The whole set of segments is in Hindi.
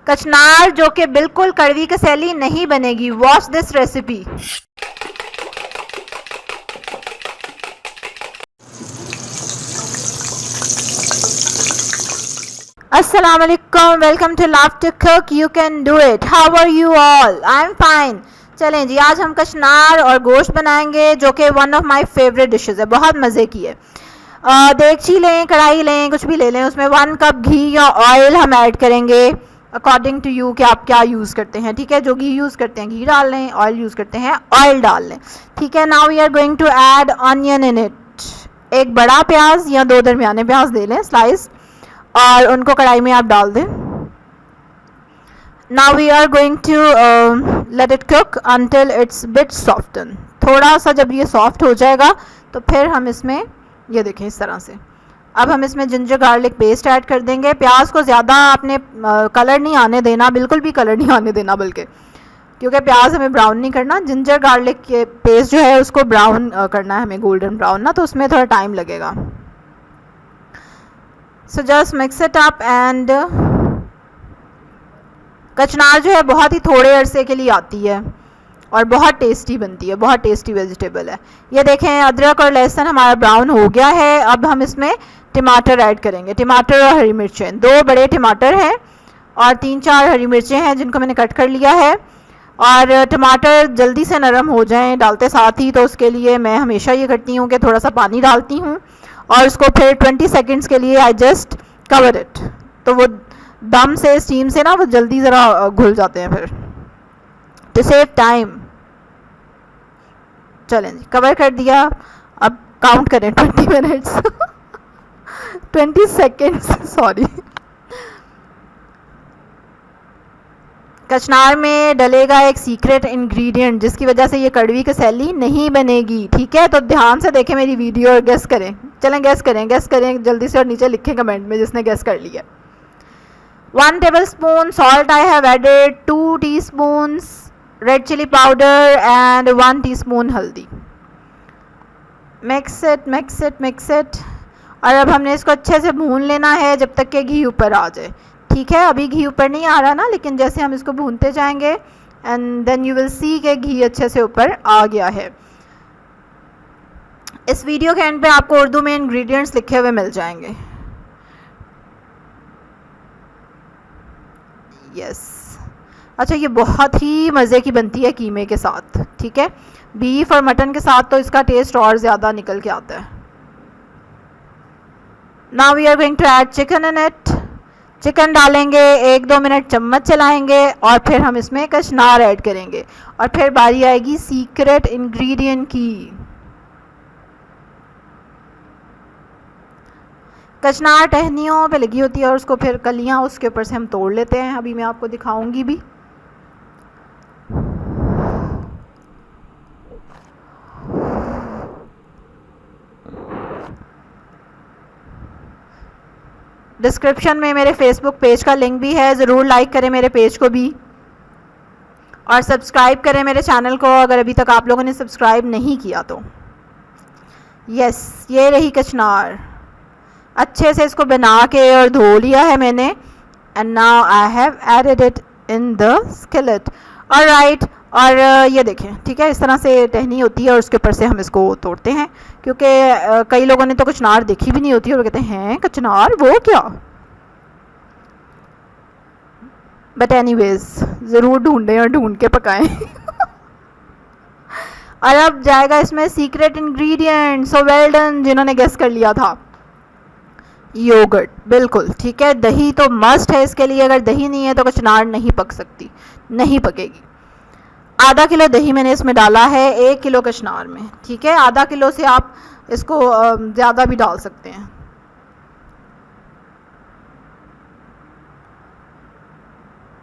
कचनार जो कि बिल्कुल कड़वी कसैली नहीं बनेगी। Watch this recipe. अस्सलाम वालेकुम, welcome to love to cook, you can do it. How are you all? I am fine. चलें जी, आज हम कचनार और गोश्त बनाएंगे जो कि one of my favourite dishes है, बहुत मज़े की है। देगची लें, कढ़ाई लें, कुछ भी ले लें, उसमें 1 कप घी या ऑयल हम ऐड करेंगे अकॉर्डिंग टू यू कि आप क्या यूज़ करते हैं। ठीक है, जो घी यूज़ करते हैं घी डाल लें, ऑयल यूज़ करते हैं ऑयल डाल लें। ठीक है, now we are going to add onion in it. एक बड़ा प्याज या 2 दरमियाने प्याज ले लें स्लाइस, और उनको कढ़ाई में आप डाल दें। Now we are going to let it cook until it's bit soften. थोड़ा सा जब ये सॉफ्ट हो जाएगा तो फिर हम इसमें ये देखें इस तरह से, अब हम इसमें जिंजर गार्लिक पेस्ट ऐड कर देंगे। प्याज को ज़्यादा आपने कलर नहीं आने देना, बिल्कुल भी कलर नहीं आने देना, बल्कि क्योंकि प्याज हमें ब्राउन नहीं करना। जिंजर गार्लिक के पेस्ट जो है उसको ब्राउन करना है हमें, गोल्डन ब्राउन ना, तो उसमें थोड़ा टाइम लगेगा। So just mix it up and कचनार जो है बहुत ही थोड़े अरसे के लिए आती है और बहुत टेस्टी बनती है, बहुत टेस्टी वेजिटेबल है। ये देखें अदरक और लहसुन हमारा ब्राउन हो गया है। अब हम इसमें टमाटर ऐड करेंगे, टमाटर और हरी मिर्चें। 2 बड़े टमाटर हैं और 3-4 हरी मिर्चें हैं जिनको मैंने कट कर लिया है। और टमाटर जल्दी से नरम हो जाएं डालते साथ ही, तो उसके लिए मैं हमेशा ये करती हूँ कि थोड़ा सा पानी डालती हूँ और उसको फिर 20 सेकेंड्स के लिए आई जस्ट कवर इट, तो वो दम से स्टीम से ना वो जल्दी ज़रा घुल जाते हैं फिर, टू सेव टाइम। चलें जी, कवर कर दिया। अब काउंट करें 20 मिनट्स 20 सेकेंड्स सॉरी। कचनार में डलेगा एक सीक्रेट इंग्रेडिएंट जिसकी वजह से ये कड़वी कसैली नहीं बनेगी। ठीक है, तो ध्यान से देखें मेरी वीडियो और गेस करें। चलें गेस करें जल्दी से, और नीचे लिखें कमेंट में जिसने गेस कर लिया। 1 tablespoon salt I have added, 2 teaspoons red chili powder and 1 teaspoon हल्दी। Mix it. और अब हमने इसको अच्छे से भून लेना है जब तक कि घी ऊपर आ जाए। ठीक है, अभी घी ऊपर नहीं आ रहा ना, लेकिन जैसे हम इसको भूनते जाएंगे and then you will see कि घी अच्छे से ऊपर आ गया है। इस वीडियो के एंड पे आपको उर्दू में इंग्रेडिएंट्स लिखे हुए मिल जाएंगे। यस, अच्छा, ये बहुत ही मज़े की बनती है कीमे के साथ। ठीक है, बीफ और मटन के साथ तो इसका टेस्ट और ज़्यादा निकल के आता है। Now we are going to add chicken in it. Chicken डालेंगे, 1-2 मिनट चम्मच चलाएंगे और फिर हम इसमें कचनार ऐड करेंगे और फिर बारी आएगी सीक्रेट इंग्रेडिएंट की। कचनार टहनियों पे लगी होती है और उसको फिर कलियां उसके ऊपर से हम तोड़ लेते हैं। अभी मैं आपको दिखाऊंगी भी। डिस्क्रिप्शन में मेरे फेसबुक पेज का लिंक भी है, ज़रूर लाइक करें मेरे पेज को भी और सब्सक्राइब करें मेरे चैनल को अगर अभी तक आप लोगों ने सब्सक्राइब नहीं किया तो। यस, ये रही कचनार। अच्छे से इसको बना के और धो लिया है मैंने and now I have added it in the skillet. Alright, और ये देखें, ठीक है, इस तरह से टहनी होती है और उसके ऊपर से हम इसको तोड़ते हैं, क्योंकि कई लोगों ने तो कचनार देखी भी नहीं होती और वो कहते हैं कचनार वो क्या। बट एनीवेज ज़रूर ढूंढें और ढूंढ के पकाएं। और अब जाएगा इसमें secret ingredient. So well done जिन्होंने गेस कर लिया था। योगर्ट, बिल्कुल ठीक है, दही तो मस्ट है इसके लिए। अगर दही नहीं है तो कचनार नहीं पक सकती, नहीं पकेगी। आधा किलो दही मैंने इसमें डाला है 1 किलो कचनार में। ठीक है, आधा किलो से आप इसको ज़्यादा भी डाल सकते हैं।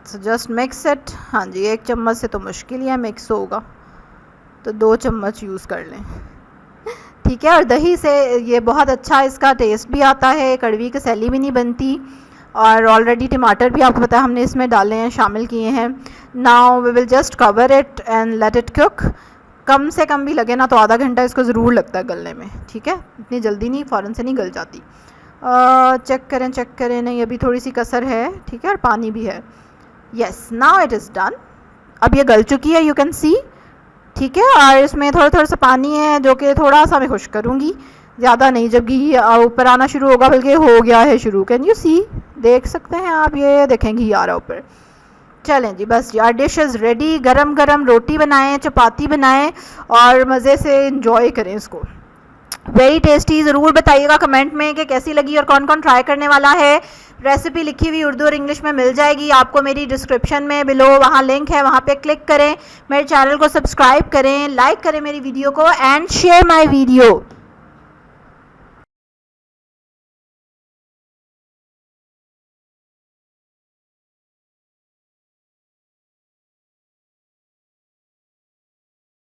So just mix it. हाँ जी, 1 चम्मच से तो मुश्किल ही है मिक्स होगा, तो 2 चम्मच यूज़ कर लें। ठीक है, और दही से ये बहुत अच्छा इसका टेस्ट भी आता है, कड़वी कसैली भी नहीं बनती। और ऑलरेडी टमाटर भी आपको पता है हमने इसमें डाले हैं, शामिल किए हैं। Now we will just cover it and let it cook. कम से कम भी लगे ना तो आधा घंटा इसको ज़रूर लगता है गलने में। ठीक है, इतनी जल्दी नहीं, फ़ौरन से नहीं गल जाती। चेक करें, नहीं अभी थोड़ी सी कसर है। ठीक है, और पानी भी है। Yes, now it is done. अब ये गल चुकी है, यू कैन सी। ठीक है, और इसमें थोड़ा थोड़ा सा पानी है जो कि थोड़ा सा मैं खुश करूँगी, ज़्यादा नहीं। जब घी ऊपर आना शुरू होगा, बल्कि हो गया है शुरू, कैन यू सी, देख सकते हैं आप, ये देखें घी आ रहा ऊपर। चलें जी, बस यार डिश इज़ रेडी। गरम गरम रोटी बनाएं, चपाती बनाएं और मज़े से इंजॉय करें इसको। Very tasty. ज़रूर बताइएगा कमेंट में कि कैसी लगी और कौन कौन ट्राई करने वाला है। रेसिपी लिखी हुई उर्दू और इंग्लिश में मिल जाएगी आपको मेरी डिस्क्रिप्शन में बिलो, वहाँ लिंक है, वहाँ पे क्लिक करें। मेरे चैनल को सब्सक्राइब करें, लाइक करें मेरी वीडियो को एंड शेयर माय वीडियो।